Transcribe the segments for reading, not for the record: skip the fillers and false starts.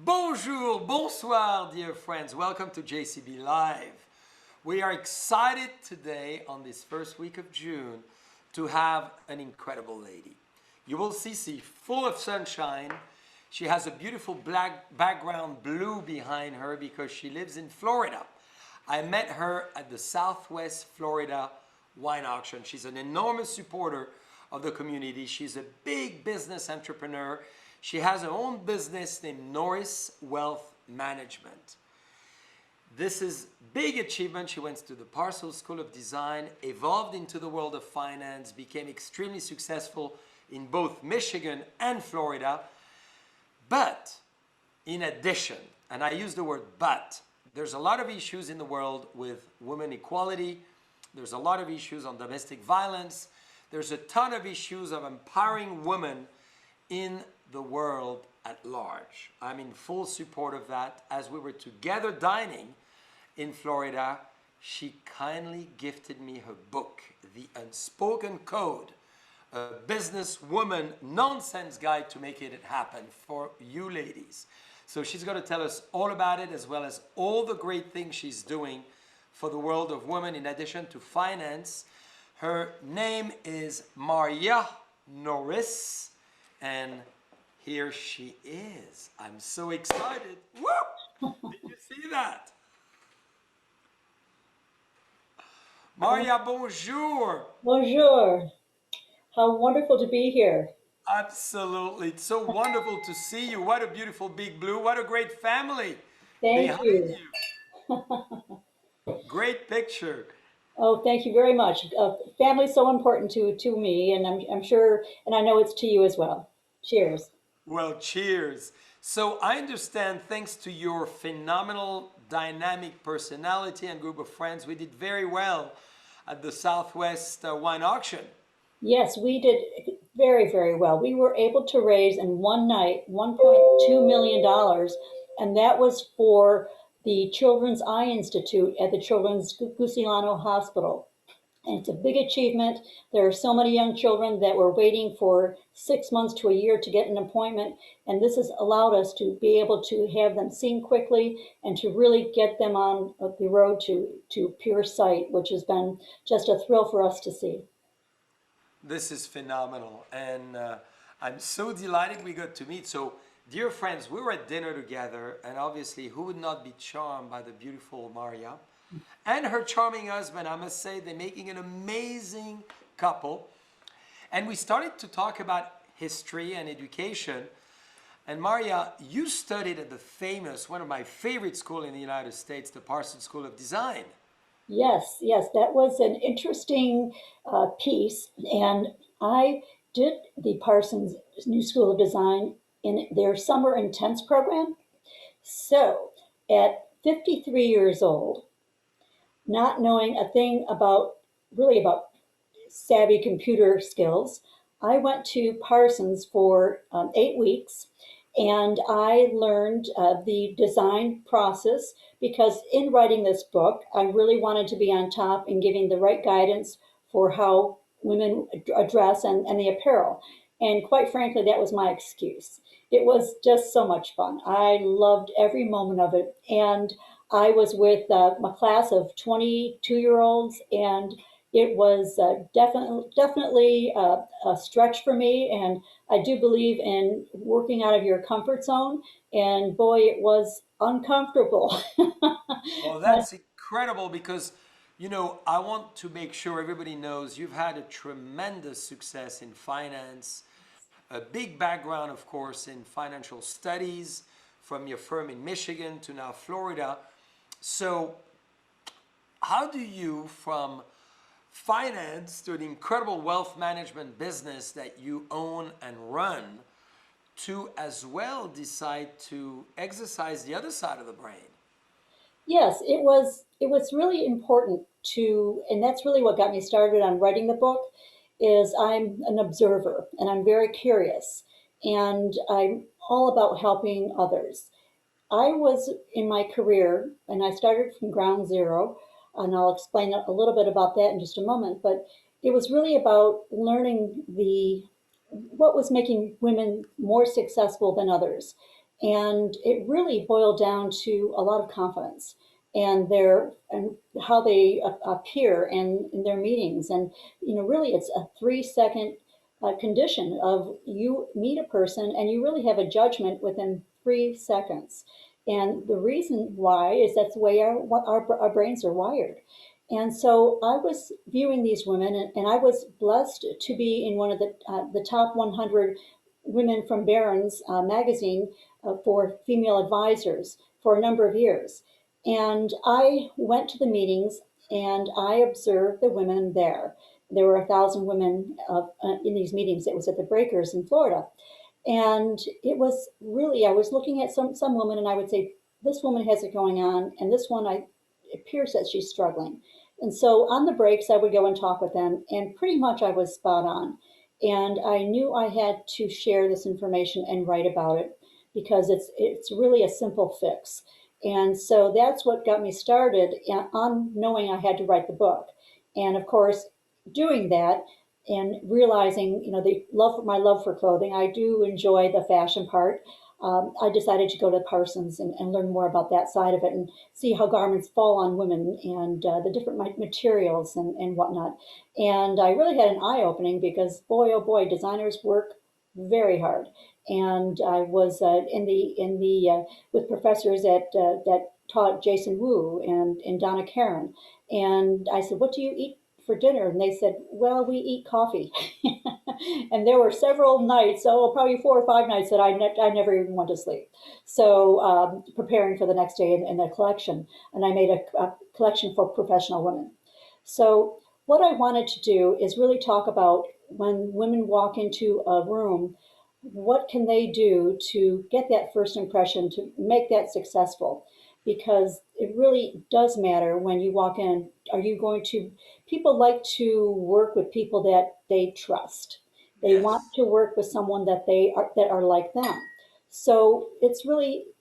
Bonjour, bonsoir, dear friends. Welcome to JCB Live. We are excited today on this first week of June to have an incredible lady. You will see she's full of sunshine. She has a beautiful black background blue behind her because she lives in Florida. I met her at the Southwest Florida wine auction. She's an enormous supporter of the community. She's a big business entrepreneur. She has her own business named Norris Wealth Management. This is big achievement. She went to the Parsons School of Design, evolved into the world of finance, became extremely successful in both Michigan and Florida. But in addition, and I use the word but, there's a lot of issues in the world with women equality. There's a lot of issues on domestic violence. There's a ton of issues of empowering women in the world at large. I'm in full support of that. As we were together dining in Florida, she kindly gifted me her book, The Unspoken Code, a businesswoman nonsense guide to make it happen for you ladies. So she's going to tell us all about it, as well as all the great things she's doing for the world of women in addition to finance. Her name is Marja Norris, and here she is. I'm so excited. Woo! Did you see that? Marja, bonjour. Bonjour. How wonderful to be here. Absolutely. It's so wonderful to see you. What a beautiful big blue. What a great family Thank behind you. you. Great picture. Oh, thank you very much. Family's so important to me, and I'm sure, and I know it's to you as well. Cheers. Well, cheers. So I understand, thanks to your phenomenal dynamic personality and group of friends, we did very well at the Southwest wine auction. Yes, we did very, very well. We were able to raise in one night $1.2 million, and that was for the Children's Eye Institute at the Children's Gusilano Hospital. And it's a big achievement. There are so many young children that were waiting for 6 months to a year to get an appointment, and this has allowed us to be able to have them seen quickly and to really get them on the road to pure sight, which has been just a thrill for us to see. This is phenomenal, and I'm so delighted we got to meet. So, dear friends, we were at dinner together, and obviously, who would not be charmed by the beautiful Marja and her charming husband? I must say, they're making an amazing couple. And we started to talk about history and education. And Marja, you studied at the famous, one of my favorite schools in the United States, the Parsons School of Design. Yes, yes, that was an interesting piece. And I did the Parsons New School of Design in their summer intense program. So at 53 years old, not knowing a thing about really about savvy computer skills, I went to Parsons for 8 weeks, and I learned the design process because in writing this book, I really wanted to be on top and giving the right guidance for how women dress and the apparel. And quite frankly, that was my excuse. It was just so much fun. I loved every moment of it. And I was with a class of 22-year-olds, and it was definitely a stretch for me. And I do believe in working out of your comfort zone. And boy, it was uncomfortable. Well, But that's incredible because, I want to make sure everybody knows you've had a tremendous success in finance, a big background, of course, in financial studies from your firm in Michigan to now Florida. So, how do you, from finance to an incredible wealth management business that you own and run, to as well decide to exercise the other side of the brain? yes, it was really important to, and that's really what got me started on writing the book, is I'm an observer and I'm very curious and I'm all about helping others. I was in my career, and I started from ground zero, and I'll explain a little bit about that in just a moment. But it was really about learning the what was making women more successful than others. And it really boiled down to a lot of confidence and their and how they appear in their meetings. And really, it's a 3 second condition of you meet a person and you really have a judgment within 3 seconds. And the reason why is that's the way our brains are wired. And so I was viewing these women, and I was blessed to be in one of the top 100 women from Barron's magazine for female advisors for a number of years. And I went to the meetings and I observed the women there. There were 1,000 women in these meetings. It was at the Breakers in Florida. And it was really, I was looking at some woman and I would say, this woman has it going on, and this one, it appears that she's struggling. And so on the breaks, I would go and talk with them, and pretty much I was spot on. And I knew I had to share this information and write about it because it's really a simple fix. And so that's what got me started on knowing I had to write the book. And of course, doing that and realizing, my love for clothing, I do enjoy the fashion part. I decided to go to Parsons and learn more about that side of it and see how garments fall on women and the different materials and whatnot. And I really had an eye opening because boy, oh boy, designers work very hard. And I was in the with professors that taught Jason Wu and Donna Karen. And I said, what do you eat for dinner? And they said, well, we eat coffee. And there were several nights, probably 4 or 5 nights, that I never even went to sleep. So preparing for the next day in the collection, and I made a collection for professional women. So what I wanted to do is really talk about when women walk into a room, what can they do to get that first impression, to make that successful? Because it really does matter when you walk in. Are you going to, people like to work with people that they trust. They want Yes. to work with someone that are like them. So it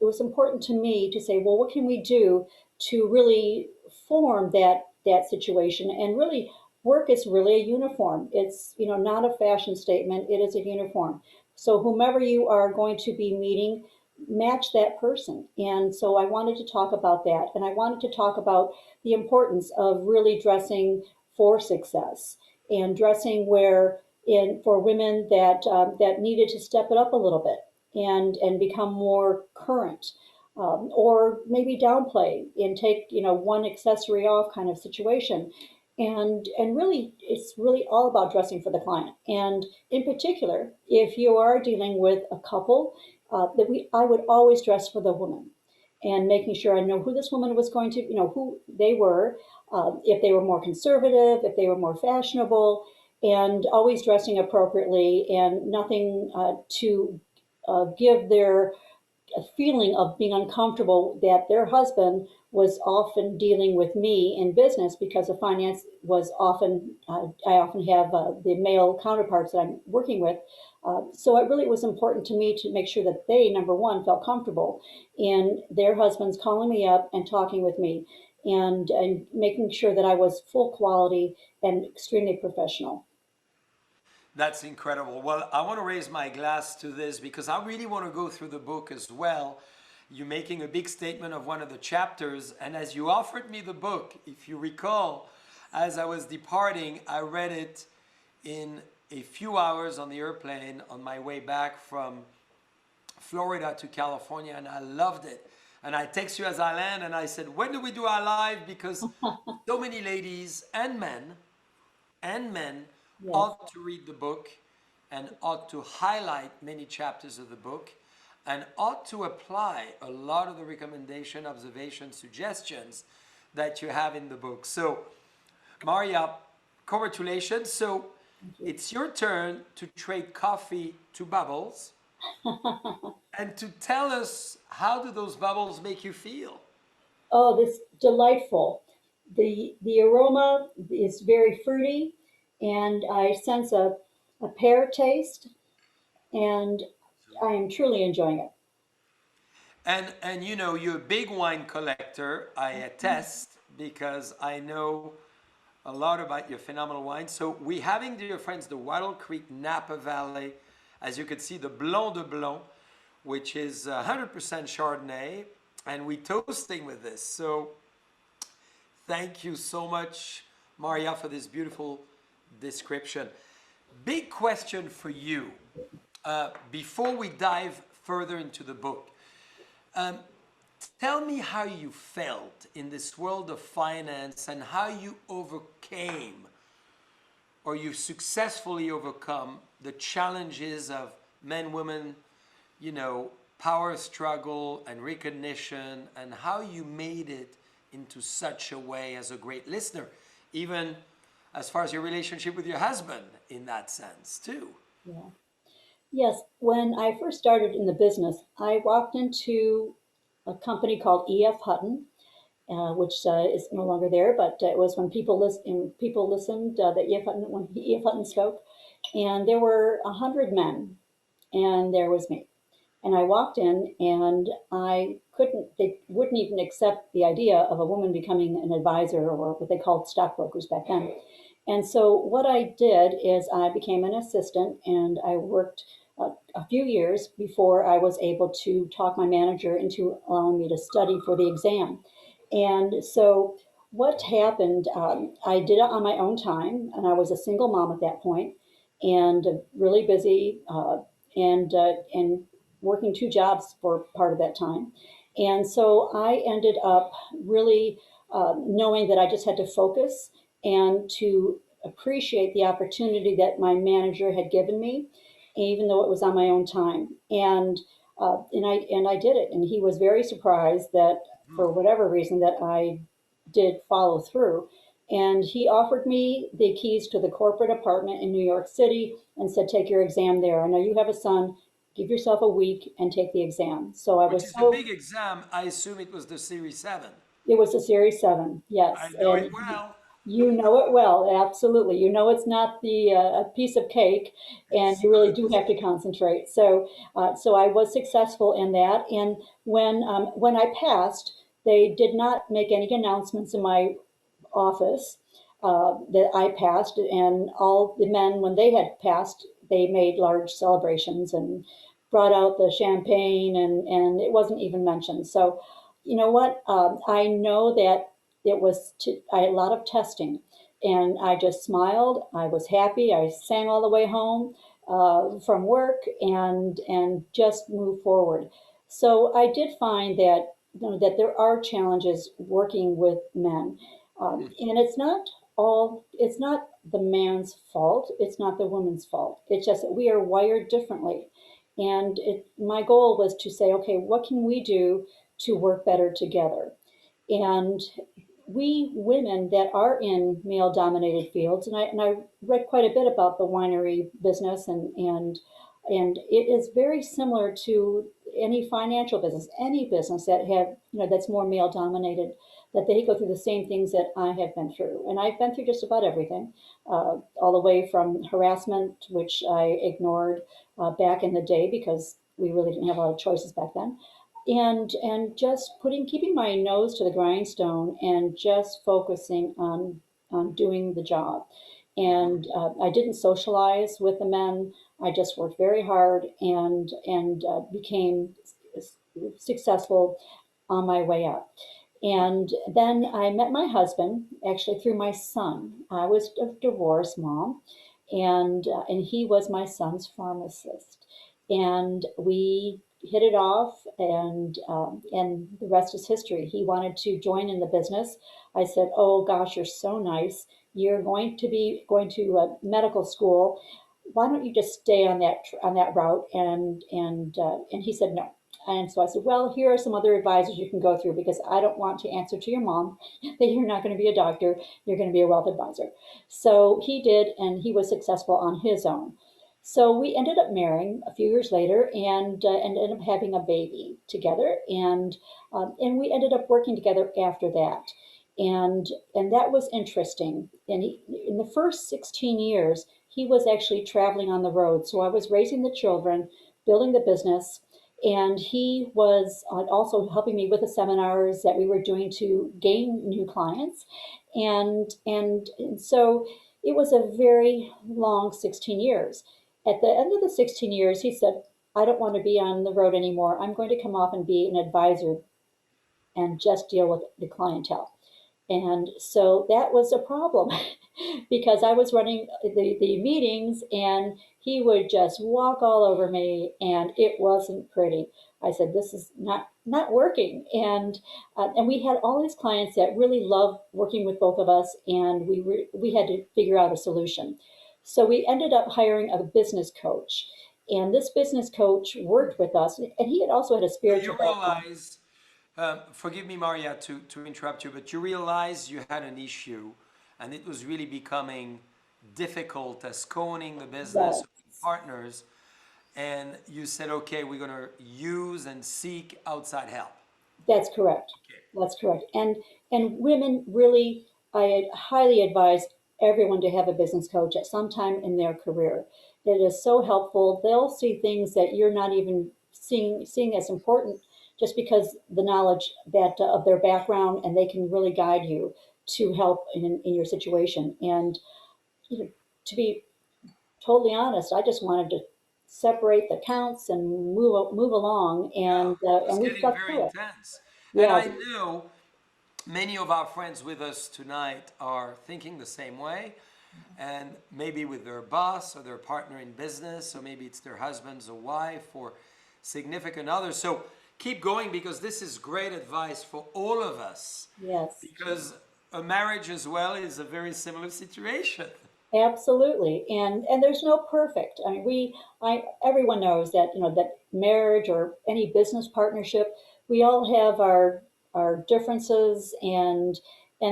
was important to me to say, well, what can we do to really form that situation? And really, work is really a uniform. It's not a fashion statement. It is a uniform. So whomever you are going to be meeting, match that person. And so I wanted to talk about that. And I wanted to talk about the importance of really dressing for success and dressing where in for women that needed to step it up a little bit and become more current, or maybe downplay and take one accessory off kind of situation. And really, it's really all about dressing for the client. And in particular, if you are dealing with a couple, I would always dress for the woman and making sure I know who this woman was going to, who they were, if they were more conservative, if they were more fashionable, and always dressing appropriately and nothing to give their feeling of being uncomfortable that their husband was often dealing with me in business because the finance was often, I often have the male counterparts that I'm working with. So it really was important to me to make sure that they, number one, felt comfortable in their husbands calling me up and talking with me and making sure that I was full quality and extremely professional. That's incredible. Well, I want to raise my glass to this because I really want to go through the book as well. You're making a big statement of one of the chapters, and as you offered me the book, if you recall, as I was departing, I read it in a few hours on the airplane on my way back from Florida to California, and I loved it. And I text you as I land, and I said, when do we do our live? Because so many ladies and men Yes. ought to read the book and ought to highlight many chapters of the book and ought to apply a lot of the recommendation, observation, suggestions that you have in the book. So, Maria, congratulations. So, Thank you. it's your turn to trade coffee to bubbles and to tell us how do those bubbles make you feel? Oh, this delightful. The aroma is very fruity, and I sense a pear taste, and I am truly enjoying it. And you're a big wine collector. I attest because I know a lot about your phenomenal wine. So we having, dear friends, the Wattle Creek Napa Valley. As you can see, the Blanc de Blanc, which is 100% Chardonnay, and we toasting with this. So thank you so much, Marja, for this beautiful description. Big question for you before we dive further into the book. Um, Tell me how you felt in this world of finance and how you overcame or you successfully overcome the challenges of men, women, power struggle and recognition, and how you made it into such a way as a great listener, even as far as your relationship with your husband in that sense too. Yeah. Yes, when I first started in the business, I walked into a company called E.F. Hutton, which is no longer there, but it was when people listened that when E.F. Hutton spoke, and there were 100 men, and there was me. And I walked in, and they wouldn't even accept the idea of a woman becoming an advisor, or what they called stockbrokers back then. And so what I did is I became an assistant, and I worked a few years before I was able to talk my manager into allowing me to study for the exam. And so what happened, I did it on my own time, and I was a single mom at that point, and really busy, and working two jobs for part of that time. And so I ended up really knowing that I just had to focus and to appreciate the opportunity that my manager had given me, even though it was on my own time. And I did it, and he was very surprised that for whatever reason that I did follow through. And he offered me the keys to the corporate apartment in New York City and said, "Take your exam there. I know you have a son. Give yourself a week and take the exam." So I Which was is a so, big exam. I assume it was the Series 7. it was a Series 7, I yes. know it And well. you know it well, absolutely. You know it's not the a piece of cake, and It's you really not. do have to concentrate. So I was successful in that. And when I passed, they did not make any announcements in my office that I passed, and all the men, when they had passed, they made large celebrations and brought out the champagne, and it wasn't even mentioned. So, you know what? I know that I had a lot of testing, and I just smiled. I was happy. I sang all the way home from work, and just moved forward. So I did find that that there are challenges working with men, and it's not the man's fault. It's not the woman's fault. It's just that we are wired differently. And my goal was to say, okay, what can we do to work better together? And we women that are in male dominated fields, and I read quite a bit about the winery business, and it is very similar to any financial business, any business that's more male dominated, that they go through the same things that I have been through. And I've been through just about everything, all the way from harassment, which I ignored back in the day because we really didn't have a lot of choices back then, and just keeping my nose to the grindstone and just focusing on doing the job. And I didn't socialize with the men. I just worked very hard and became successful on my way up. And then I met my husband actually through my son. I was a divorced mom, and he was my son's pharmacist, and we hit it off, and the rest is history. He wanted to join in the business. I said, "Oh gosh, you're so nice. You're going to be going to medical school. Why don't you just stay on that route?" And he said no. And so I said, "Well, here are some other advisors you can go through, because I don't want to answer to your mom that you're not going to be a doctor. You're going to be a wealth advisor." So he did, and he was successful on his own. So we ended up marrying a few years later, and ended up having a baby together, and we ended up working together after that, and that was interesting. And in the first 16 years, he was actually traveling on the road. So I was raising the children, building the business, and he was also helping me with the seminars that we were doing to gain new clients, and so it was a very long 16 years. At the end of the 16 years, he said, I don't want to be on the road anymore. I'm going to come off and be an advisor and just deal with the clientele. And so that was a problem because I was running the meetings and he would just walk all over me and it wasn't pretty. I said, this is not working. And we had all these clients that really loved working with both of us and we had to figure out a solution. So we ended up hiring a business coach. And this business coach worked with us, and he had also had a So spiritual you background. realize, forgive me, Maria, to interrupt you, but you realize you had an issue and it was really becoming difficult as co-owning the business, Yes. partners, and you said, okay, we're going to use and seek outside help. That's correct. Okay. That's correct. And women really, I highly advise everyone to have a business coach at some time in their career. It is so helpful. They'll see things that you're not even seeing as important just because the knowledge that of their background, and they can really guide you to help in your situation. And you know, to be totally honest, I just wanted to separate the counts and move along, Yeah, it and was we getting stuck very through it. intense. And Yes, I know many of our friends with us tonight are thinking the same way, and maybe with their boss or their partner in business, or maybe it's their husband's or wife or significant other. So keep going because this is great advice for all of us, yes. because a marriage as well is a very similar situation. Absolutely, and there's no perfect. I mean, everyone knows that that marriage or any business partnership, we all have our differences, and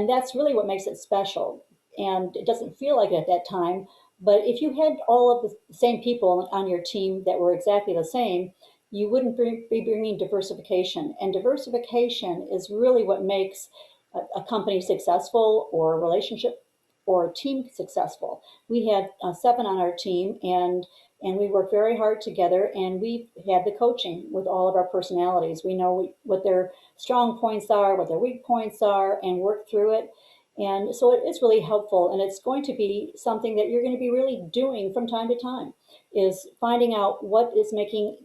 that's really what makes it special. And it doesn't feel like it at that time, but if you had all of the same people on your team that were exactly the same, you wouldn't be bringing diversification. And diversification is really what makes a company successful or a relationship or team successful. We had seven on our team, and we work very hard together. And we had the coaching with all of our personalities. We know what their strong points are, what their weak points are, and work through it. And so it is really helpful, and it's going to be something that you're going to be really doing from time to time. Is finding out what is making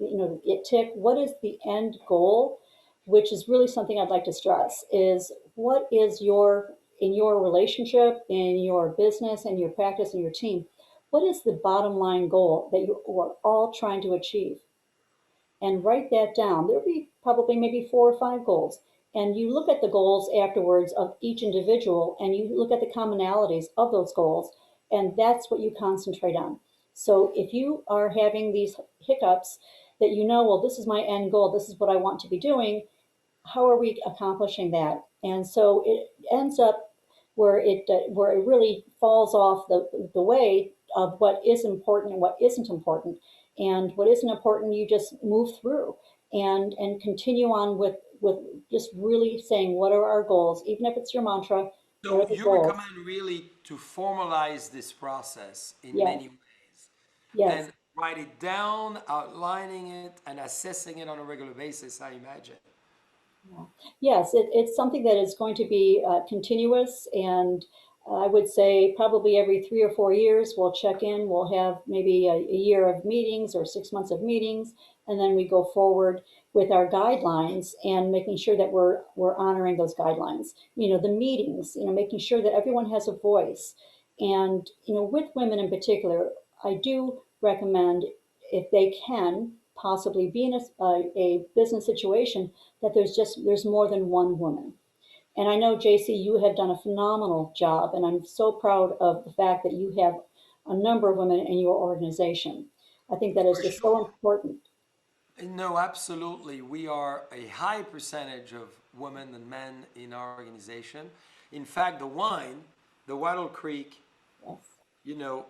it tick. What is the end goal? Which is really something I'd like to stress is what is your in your relationship, in your business, and your practice, and your team, what is the bottom line goal that you are all trying to achieve? And write that down. There'll be probably maybe four or five goals. And you look at the goals afterwards of each individual and you look at the commonalities of those goals, and that's what you concentrate on. So if you are having these hiccups that well, this is my end goal, this is what I want to be doing, how are we accomplishing that? And so it ends up where it really falls off the way of what is important and what isn't important. And what isn't important, you just move through and continue on with just really saying what are our goals, even if it's your mantra. What So are the you goals? recommend really to formalize this process in Yes, many ways yes. and write it down, outlining it, and assessing it on a regular basis, I imagine. Yeah. Yes, it's something that is going to be continuous, and I would say probably every 3 or 4 years we'll check in. We'll have maybe a year of meetings or 6 months of meetings, and then we go forward with our guidelines and making sure that we're honoring those guidelines. The meetings, making sure that everyone has a voice, and with women in particular, I do recommend if they can possibly be in a business situation that there's more than one woman. And I know, JC, you have done a phenomenal job, and I'm so proud of the fact that you have a number of women in your organization. I think that is For just so sure. important. No, absolutely. We are a high percentage of women and men in our organization. In fact, the Wattle Creek, Yes,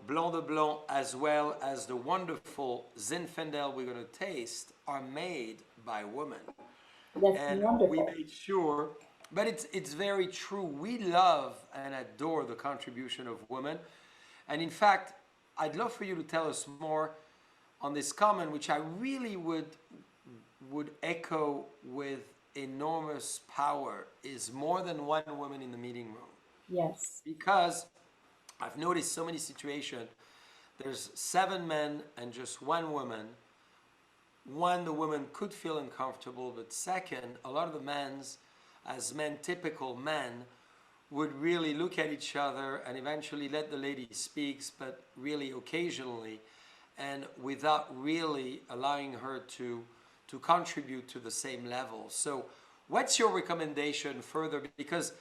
Blanc de Blanc, as well as the wonderful Zinfandel we're going to taste, are made by women. that's And we wonderful. made sure, but it's very true. We love and adore the contribution of women. And in fact, I'd love for you to tell us more on this comment, which I really would echo with enormous power, is more than one woman in the meeting room. Yes, Because I've noticed so many situations, there's seven men and just one woman, one, the women could feel uncomfortable, but second, a lot of the men's, as men, typical men, would really look at each other and eventually let the lady speaks, but really occasionally, and without really allowing her to contribute to the same level. So what's your recommendation further? Because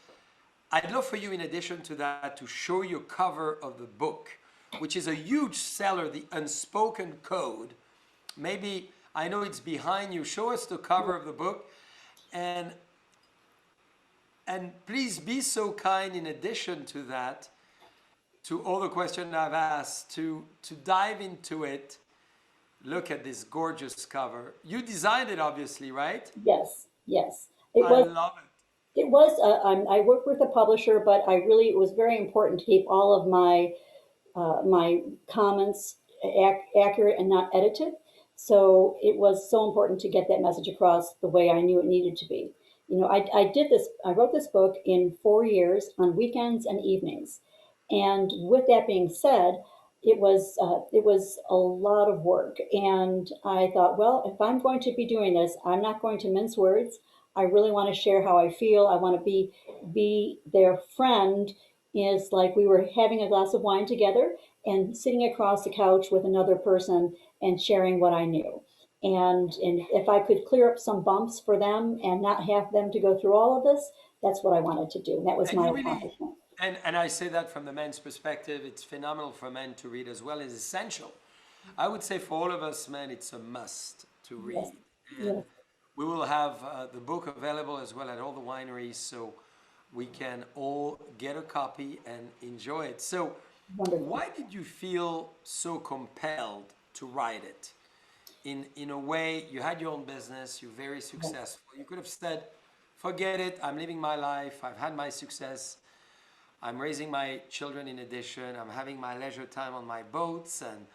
I'd love for you, in addition to that, to show your cover of the book, which is a huge seller, The Unspoken Code. Maybe, I know it's behind you, show us the cover of the book. And please be so kind, in addition to that, to all the questions I've asked, to dive into it. Look at this gorgeous cover. You designed it, obviously, right? Yes, yes. It I was, love it. it was, I worked with a publisher, but it was very important to keep all of my comments accurate and not edited. So it was so important to get that message across the way I knew it needed to be. I wrote this book in 4 years on weekends and evenings. And with that being said, it was a lot of work. And I thought, well, if I'm going to be doing this, I'm not going to mince words. I really want to share how I feel. I want to be their friend, is like we were having a glass of wine together and sitting across the couch with another person and sharing what I knew. And if I could clear up some bumps for them and not have them to go through all of this, that's what I wanted to do. And that was And my you really, accomplishment. and I say that from the men's perspective, it's phenomenal for men to read as well. It's essential. I would say for all of us men, it's a must to Yes, read. And yes, we will have the book available as well at all the wineries, so we can all get a copy and enjoy it. So, wonderful. why did you feel so compelled to write it? In a way, you had your own business, you're very Yes, successful. You could have said, forget it, I'm living my life, I've had my success, I'm raising my children in addition, I'm having my leisure time on my boats and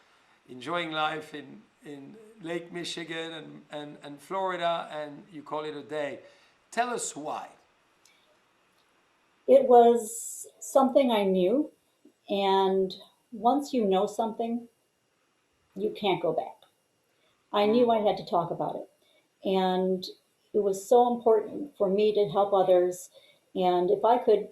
enjoying life in Lake Michigan and Florida, and you call it a day. Tell us why. it was something I knew. And once you know something, you can't go back. I knew Mm, I had to talk about it. And it was so important for me to help others. And if I could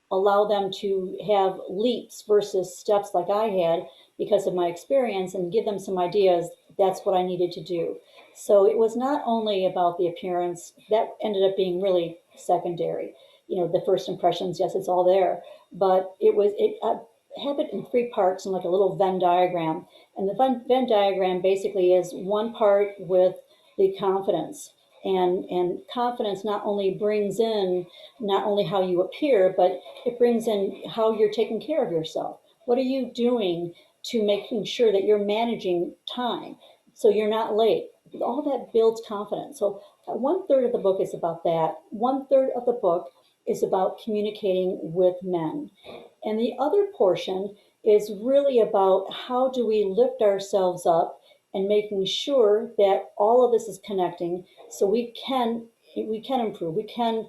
allow them to have leaps versus steps like I had because of my experience and give them some ideas, that's what I needed to do. So it was not only about the appearance, that ended up being really secondary. The first impressions, yes, it's all there, but I have it in three parts in like a little Venn diagram. And the Venn diagram basically is one part with the confidence. And confidence not only brings in not only how you appear, but it brings in how you're taking care of yourself. What are you doing to making sure that you're managing time so you're not late? All that builds confidence. So one third of the book is about that. One third of the book is about communicating with men. And the other portion is really about how do we lift ourselves up and making sure that all of this is connecting so we can improve, we can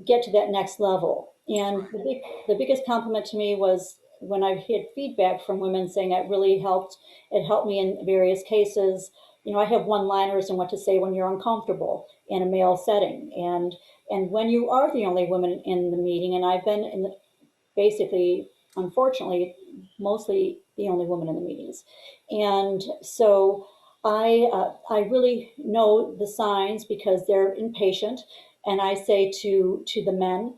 get to that next level. that's And right. the biggest compliment to me was when I had feedback from women saying that really helped. It helped me in various cases. I have one-liners and what to say when you're uncomfortable in a male setting, and when you are the only woman in the meeting. And I've been in basically, unfortunately, mostly the only woman in the meetings. And so I really know the signs because they're impatient. And I say to the men,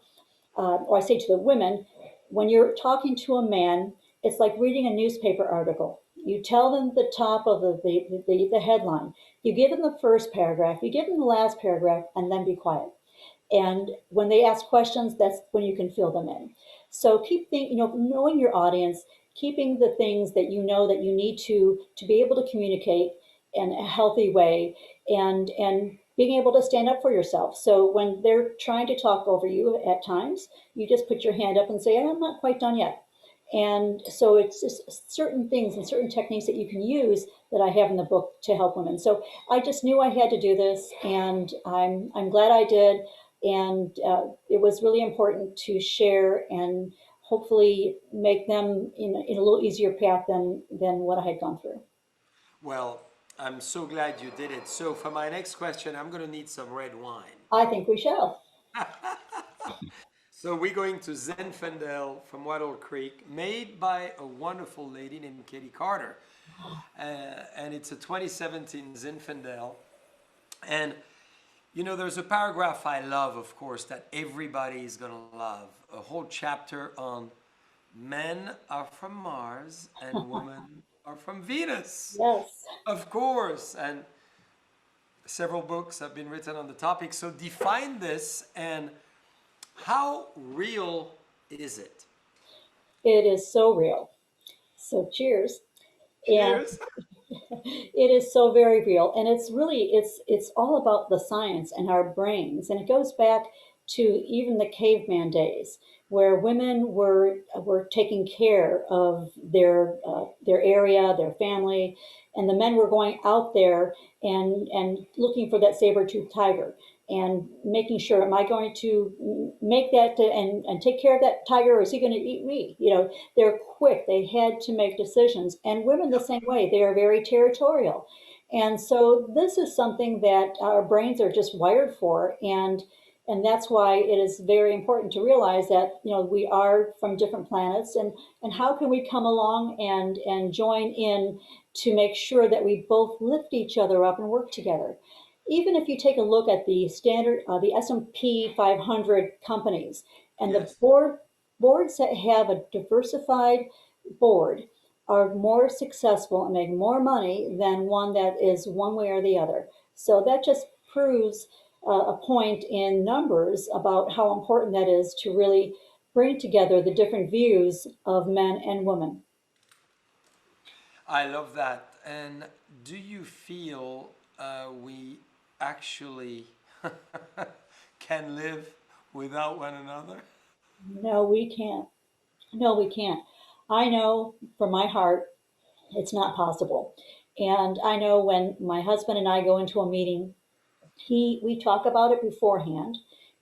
or I say to the women, when you're talking to a man, it's like reading a newspaper article. You tell them the top of the headline. You give them the first paragraph, you give them the last paragraph, and then be quiet. And when they ask questions, that's when you can fill them in. So knowing your audience, keeping the things that you know that you need to be able to communicate in a healthy way, and being able to stand up for yourself. So when they're trying to talk over you at times, you just put your hand up and say, I'm not quite done yet. And so it's just certain things and certain techniques that you can use that I have in the book to help women. So I just knew I had to do this, and I'm glad I did. And it was really important to share and hopefully make them in a little easier path than what I had gone through. Well, I'm so glad you did it. So for my next question, I'm going to need some red wine. I think we shall. So we're going to Zinfandel from Wattle Creek, made by a wonderful lady named Katie Carter. And it's a 2017 Zinfandel. And there's a paragraph I love, of course, that everybody is going to love. A whole chapter on men are from Mars and women are from Venus. Yes. Of course. And several books have been written on the topic. So define this, and how real is it? It is so real. So cheers. And Cheers. it is so very real, and it's all about the science and our brains, and it goes back to even the caveman days where women were taking care of their area, their family, and the men were going out there and looking for that saber-toothed tiger and making sure, am I going to make that and take care of that tiger, or is he going to eat me? They're quick. They had to make decisions. And women the same way. They are very territorial. And so this is something that our brains are just wired for. And that's why it is very important to realize that, we are from different planets, and how can we come along and join in to make sure that we both lift each other up and work together. Even if you take a look at the S&P 500 companies, and the Yes. boards that have a diversified board are more successful and make more money than one that is one way or the other. So that just proves a point in numbers about how important that is to really bring together the different views of men and women. I love that. And do you feel we actually can live without one another? No, we can't. No, we can't. I know from my heart it's not possible. And I know when my husband and I go into a meeting, we talk about it beforehand,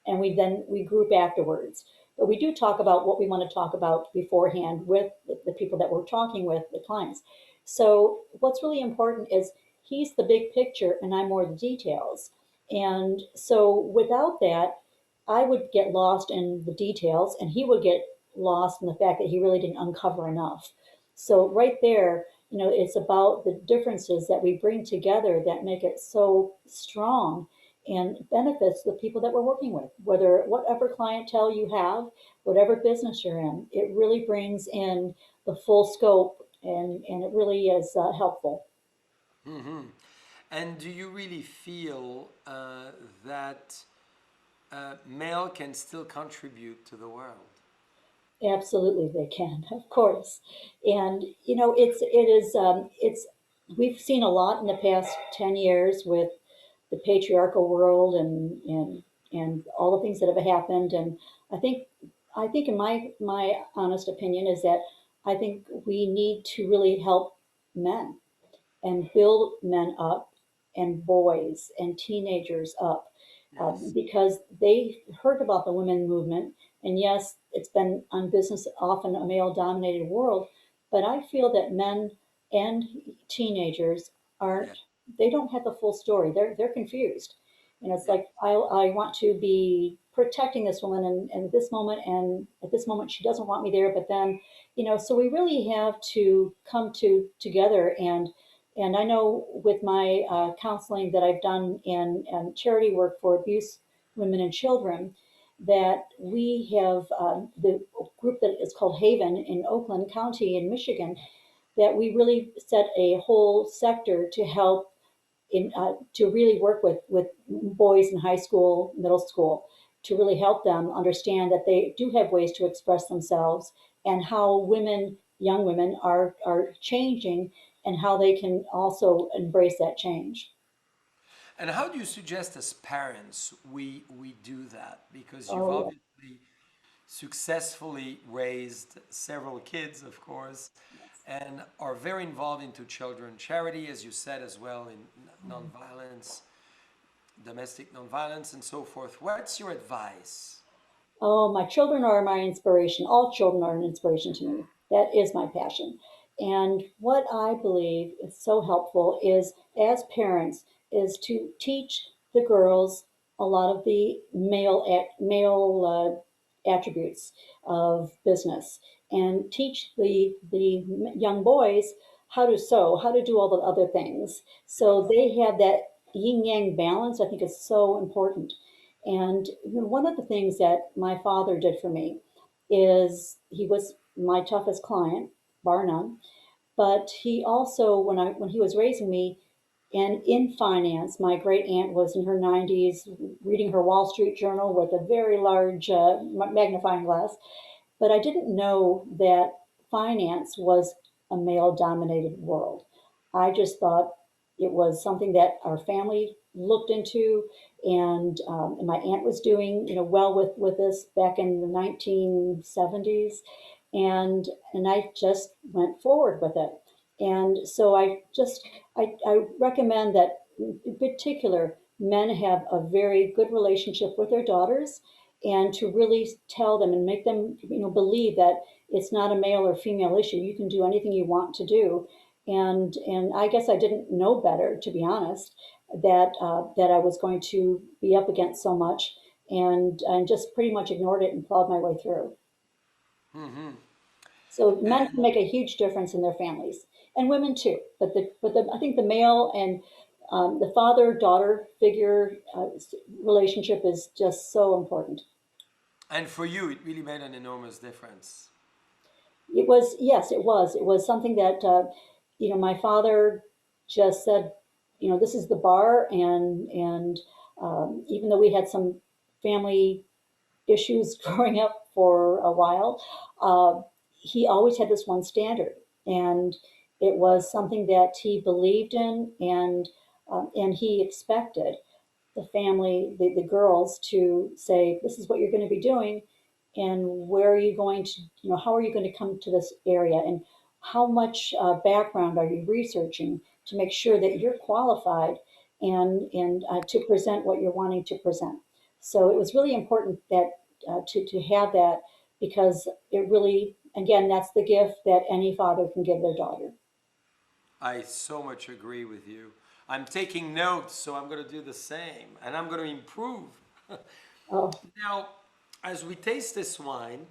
and we group afterwards. But we do talk about what we want to talk about beforehand with the people that we're talking with, the clients. So what's really important is he's the big picture and I'm more the details. And so without that, I would get lost in the details and he would get lost in the fact that he really didn't uncover enough. So right there, it's about the differences that we bring together that make it so strong and benefits the people that we're working with, whatever clientele you have, whatever business you're in. It really brings in the full scope, and it really is helpful. And do you really feel that male can still contribute to the world? Absolutely, they can, of course. And it's we've seen a lot in the past 10 years with the patriarchal world and all the things that have happened. And I think I think in my honest opinion is that I think we need to really help men and build men up and boys and teenagers up, Yes. because they heard about the women movement. And yes, it's been on business, often a male dominated world, but I feel that men and teenagers Yeah. aren't, they don't have the full story. They're confused. It's Yeah. like, I want to be protecting this woman and this moment, and at this moment she doesn't want me there, but then, so we really have to come together. And I know with my counseling that I've done and charity work for abuse women and children, that we have the group that is called Haven in Oakland County in Michigan, that we really set a whole sector to help to really work with boys in high school, middle school, to really help them understand that they do have ways to express themselves, and how young women are changing, and how they can also embrace that change. And how do you suggest as parents we do that? Because you've Oh yeah. obviously successfully raised several kids, of course, and are very involved into children charity, as you said as well, in nonviolence, domestic nonviolence, and so forth. What's your advice? Oh, my children are my inspiration. All children are an inspiration to me. That is my passion. And what I believe is so helpful is as parents is to teach the girls a lot of the male attributes of business, and teach the young boys how to sew, how to do all the other things. So they have that yin yang balance. I think is so important. And one of the things that my father did for me is he was my toughest client, bar none. But he also, when he was raising me, and in finance, my great aunt was in her 90s reading her Wall Street Journal with a very large magnifying glass. But I didn't know that finance was a male dominated world. I just thought it was something that our family looked into, and my aunt was doing, well with this back in the 1970s, and I just went forward with it. And so I recommend that in particular men have a very good relationship with their daughters, and to really tell them and make them believe that it's not a male or female issue. You can do anything you want to do. And I guess I didn't know better, to be honest, that I was going to be up against so much, and just pretty much ignored it and plowed my way through. So men can And make a huge difference in their families, and women too. But I think the male and the father daughter figure relationship is just so important. and for you, it really made an enormous difference. It was, yes, it was. It was something that, my father just said, this is the bar, and even though we had some family issues growing up for a while, he always had this one standard, and it was something that he believed in, and he expected the family, the girls, to say, this is what you're going to be doing, and where are you going to, how are you going to come to this area, and how much background are you researching to make sure that you're qualified and to present what you're wanting to present. So it was really important that to have that, because it really, again, that's the gift that any father can give their daughter. I so much agree with you. I'm taking notes, so I'm going to do the same, and I'm going to improve. Oh, Now, as we taste this wine,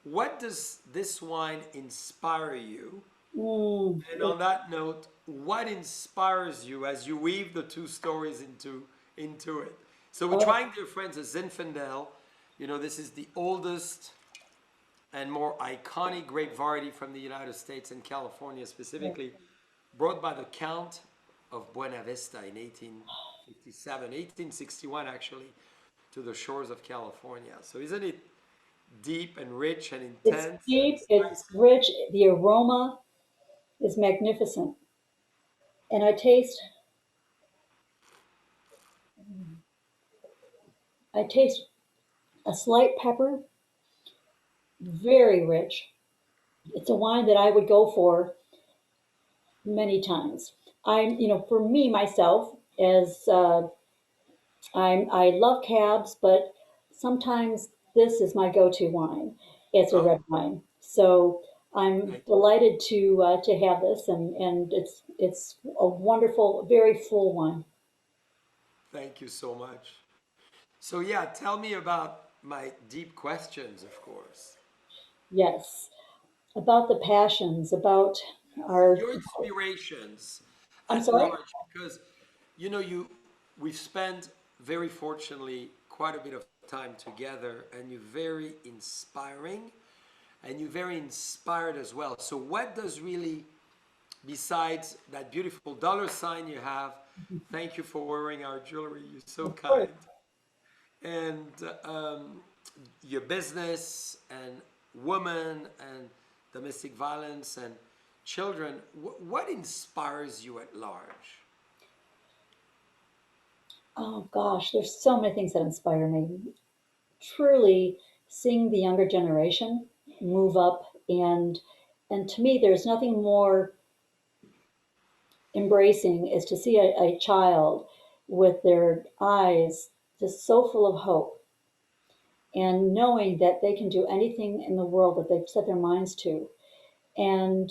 what does this wine inspire you? mm, And on that note, what inspires you as you weave the two stories into it? So we're oh, trying, dear friends, a Zinfandel. This is the oldest and more iconic grape variety from the United States and California specifically, brought by the Count of Buena Vista in 1857, 1861 actually, to the shores of California. So isn't it deep and rich and it's intense and deep, it's spicy? rich, the aroma is magnificent. And I taste a slight pepper, very rich. It's a wine that I would go for many times. For me myself, as I love cabs, but sometimes this is my go-to wine. It's a red Oh, wine, so I'm thank delighted to have this, and it's a wonderful, very full wine. thank you so much. So yeah, tell me about my deep questions, of course. Yes, about the passions, about Yes. our. Your inspirations I'm at sorry. large, because we've spent very fortunately quite a bit of time together, and you're very inspiring, and you're very inspired as well. So what does really, besides that beautiful dollar sign you have, thank you for wearing our jewelry, you're so Of course. kind, and your business and women and domestic violence and children, what inspires you at large? Oh gosh, there's so many things that inspire me. Truly, seeing the younger generation move up, and to me, there's nothing more embracing is to see a child with their eyes just so full of hope, and knowing that they can do anything in the world that they've set their minds to. And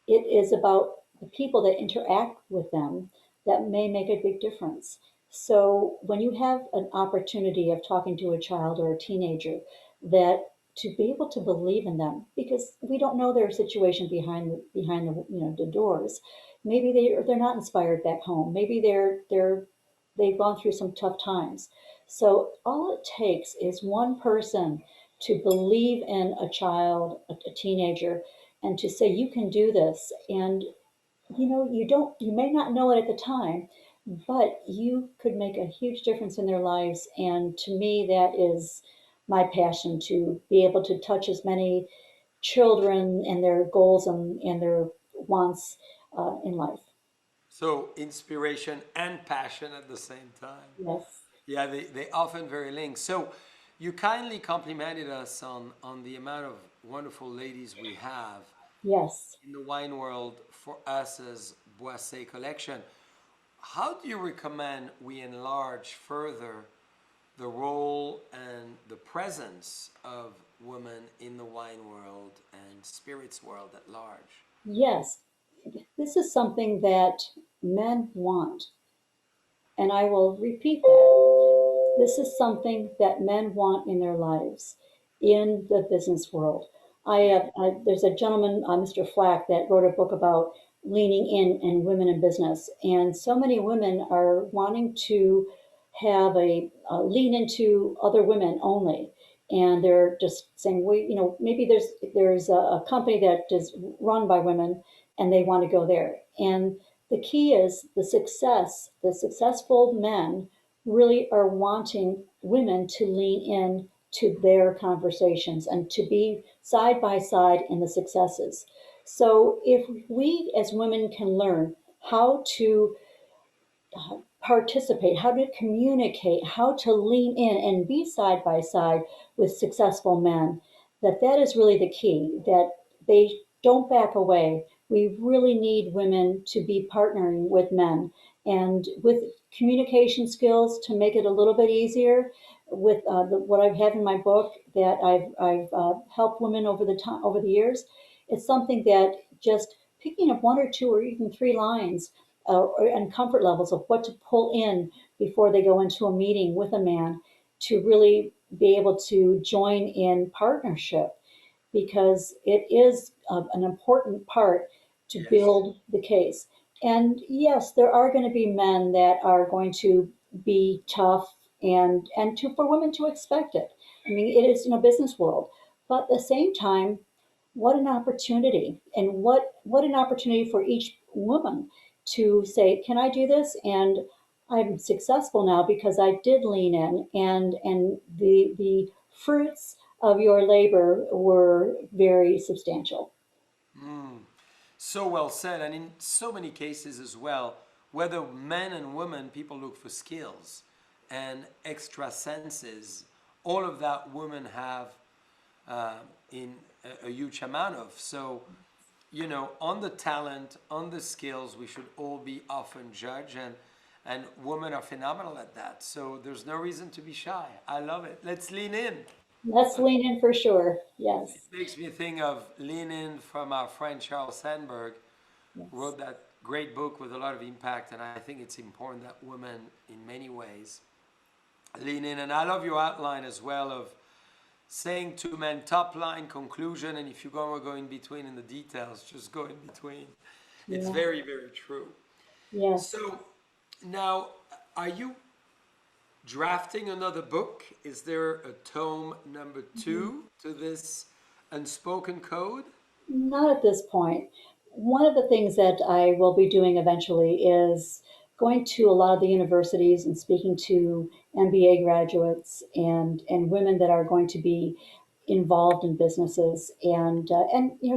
it is about the people that interact with them, that may make a big difference. So when you have an opportunity of talking to a child or a teenager, that to be able to believe in them, because we don't know their situation behind the the doors. Maybe they're not inspired back home. Maybe they've gone through some tough times. So all it takes is one person to believe in a child, a teenager, and to say you can do this. And you may not know it at the time, but you could make a huge difference in their lives. And to me, that is my passion, to be able to touch as many children and their goals and their wants in life. So inspiration and passion at the same time. Yes, Yeah, they often very linked. So you kindly complimented us on the amount of wonderful ladies we have yes. in the wine world for us as Boisset Collection. How do you recommend we enlarge further the role and the presence of women in the wine world and spirits world at large? Yes, this is something that men want. And I will repeat that. This is something that men want in their lives in the business world. There's a gentleman, Mr. Flack, that wrote a book about leaning in and women in business. And so many women are wanting to have a lean into other women only. And they're just saying, maybe there's a company that is run by women and they want to go there. And the key is the successful men really are wanting women to lean in to their conversations and to be side by side in the successes. So if we as women can learn how to participate, how to communicate, how to lean in and be side by side with successful men, that is really the key, that they don't back away. We really need women to be partnering with men and with communication skills to make it a little bit easier with what I have in my book that I've helped women over the years. It's something that just picking up one or two or even three lines and comfort levels of what to pull in before they go into a meeting with a man to really be able to join in partnership because it is an important part to Yes. build the case. And yes, there are going to be men that are going to be tough and for women to expect it. I mean, it is business world, but at the same time, what an opportunity and what an opportunity for each woman to say, can I do this? And I'm successful now because I did lean in and the fruits of your labor were very substantial. So well said. And in so many cases as well, whether men and women, people look for skills and extra senses. All of that women have uh, in a huge amount of. So, on the talent, on the skills, we should all be often judged. And women are phenomenal at that. So there's no reason to be shy. I love it. Let's lean in. Let's lean in for sure. Yes. Makes me think of Lean In from our friend Charles Sandburg, who Yes. wrote that great book with a lot of impact. And I think it's important that women, in many ways, lean in. And I love your outline as well of saying to men, top line, conclusion, and if you go in between in the details, just go in between. It's Yeah. very, very true. Yes. So now, are you drafting another book? Is there a tome number two to this unspoken code? Not at this point. One of the things that I will be doing eventually is going to a lot of the universities and speaking to MBA graduates and women that are going to be involved in businesses and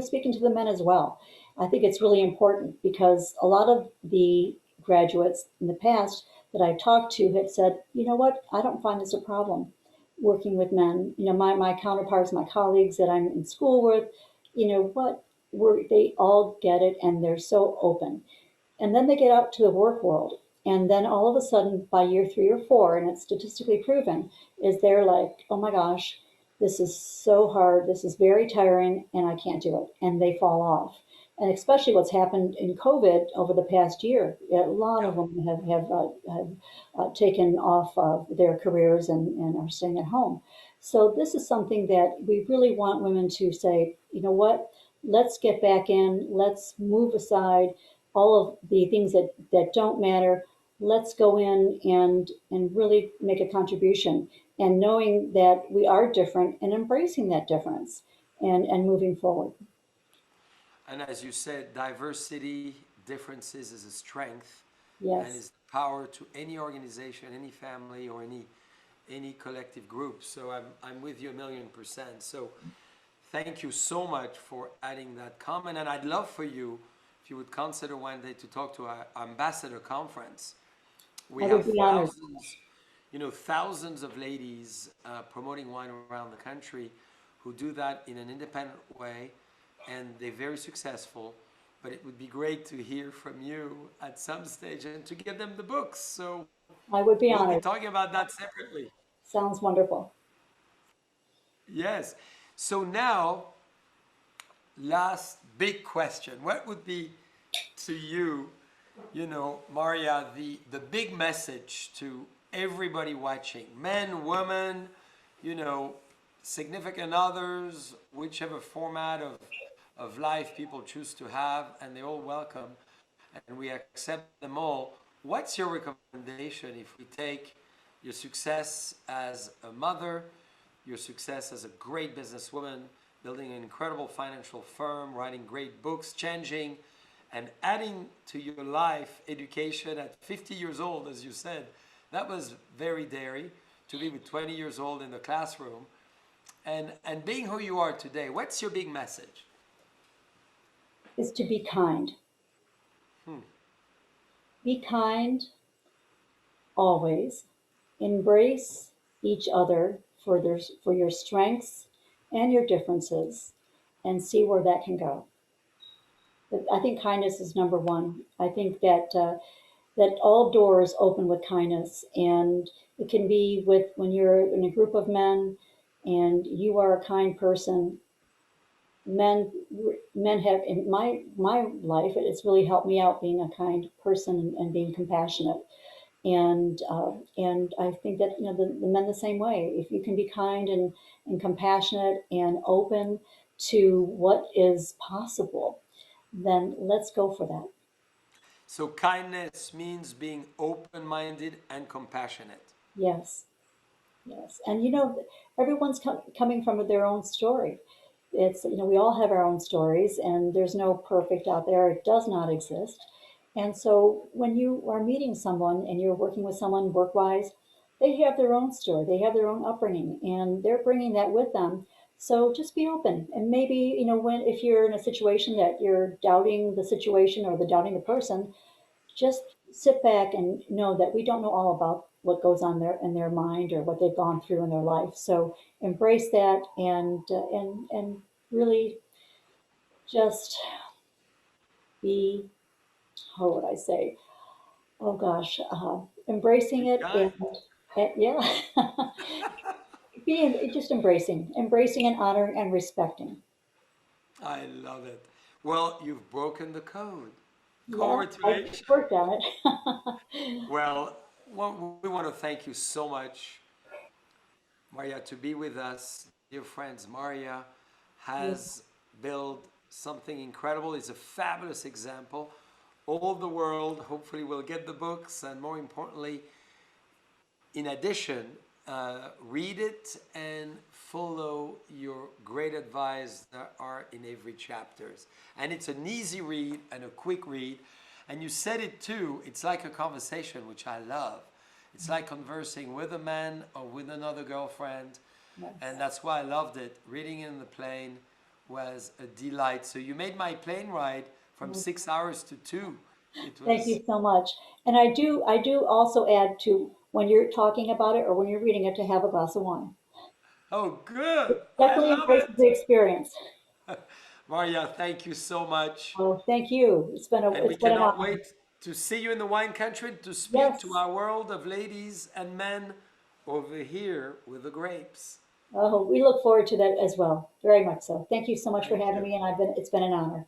speaking to the men as well. I think it's really important because a lot of the graduates in the past that I talked to had said, you know what, I don't find this a problem working with men. My counterparts, my colleagues that I'm in school with, you know what, they all get it and they're so open. And then they get out to the work world. And then all of a sudden, by year 3 or 4, and it's statistically proven, is they're like, oh my gosh, this is so hard. This is very tiring, and I can't do it. And they fall off. and especially what's happened in COVID over the past year. A lot Yeah. of women have taken off of their careers and are staying at home. So this is something that we really want women to say, you know what, let's get back in, let's move aside all of the things that don't matter. Let's go in and really make a contribution and knowing that we are different and embracing that difference and moving forward. And as you said, diversity, differences is a strength and Yes. is the power to any organization, any family, or any collective group. So I'm with you 1,000,000%. So thank you so much for adding that comment. And I'd love for you, if you would consider one day to talk to our ambassador conference. We I have would be honored. thousands of ladies promoting wine around the country who do that in an independent way, and they're very successful. But it would be great to hear from you at some stage and to give them the books. So I would be we'll be honored. talking about that separately. Sounds wonderful. Yes. So now, last big question. What would be to you, Maria, the big message to everybody watching, men, women, you know, significant others, whichever format of life people choose to have, and they're all welcome, and we accept them all. What's your recommendation if we take your success as a mother, your success as a great businesswoman, building an incredible financial firm, writing great books, changing and adding to your life education at 50 years old, as you said? That was very daring to be with 20 years old in the classroom. And being who you are today, what's your big message? Is to be kind. Be kind always. Embrace each other for your strengths and your differences and see where that can go. But I think kindness is number one. I think that all doors open with kindness, and it can be with when you're in a group of men and you are a kind person. Men have in my life, it's really helped me out being a kind person and being compassionate. And I think that the men the same way. If you can be kind and compassionate and open to what is possible, then let's go for that. So kindness means being open-minded and compassionate. Yes, yes. And everyone's coming from their own story. It's, we all have our own stories, and there's no perfect out there. It does not exist. And so when you are meeting someone and you're working with someone work-wise, they have their own story, they have their own upbringing, and they're bringing that with them. So just be open. And maybe, when if you're in a situation that you're doubting the situation or the doubting the person, just sit back and know that we don't know all about what goes on there in their mind or what they've gone through in their life. So embrace that and really just be, how would I say? Oh gosh, embracing Be it kind. and yeah, being just embracing and honoring and respecting. I love it. Well, you've broken the code. Yeah, I Congratulations. worked on it. Well, we want to thank you so much, Maria, to be with us. Dear friends, Maria Yeah, has built something incredible. It's a fabulous example. All the world hopefully will get the books, and more importantly, in addition, read it and follow your great advice that are in every chapters. And it's an easy read and a quick read. And you said it too, it's like a conversation, which I love. It's like conversing with a man or with another girlfriend. And yes. that's why I loved it. Reading in the plane was a delight. So you made my plane ride from 6 hours to two. It Thank was, you so much. And I do also add to when you're talking about it or when you're reading it to have a glass of wine. oh, good. I Definitely love embraces it. the experience. Maria, thank you so much. Oh, thank you. And we It's been an cannot honor. wait to see you in the wine country to speak to Yes. our world of ladies and men over here with the grapes. Oh, we look forward to that as well. Very much so. Thank you so much for Thank having you. me, and it's been an honor.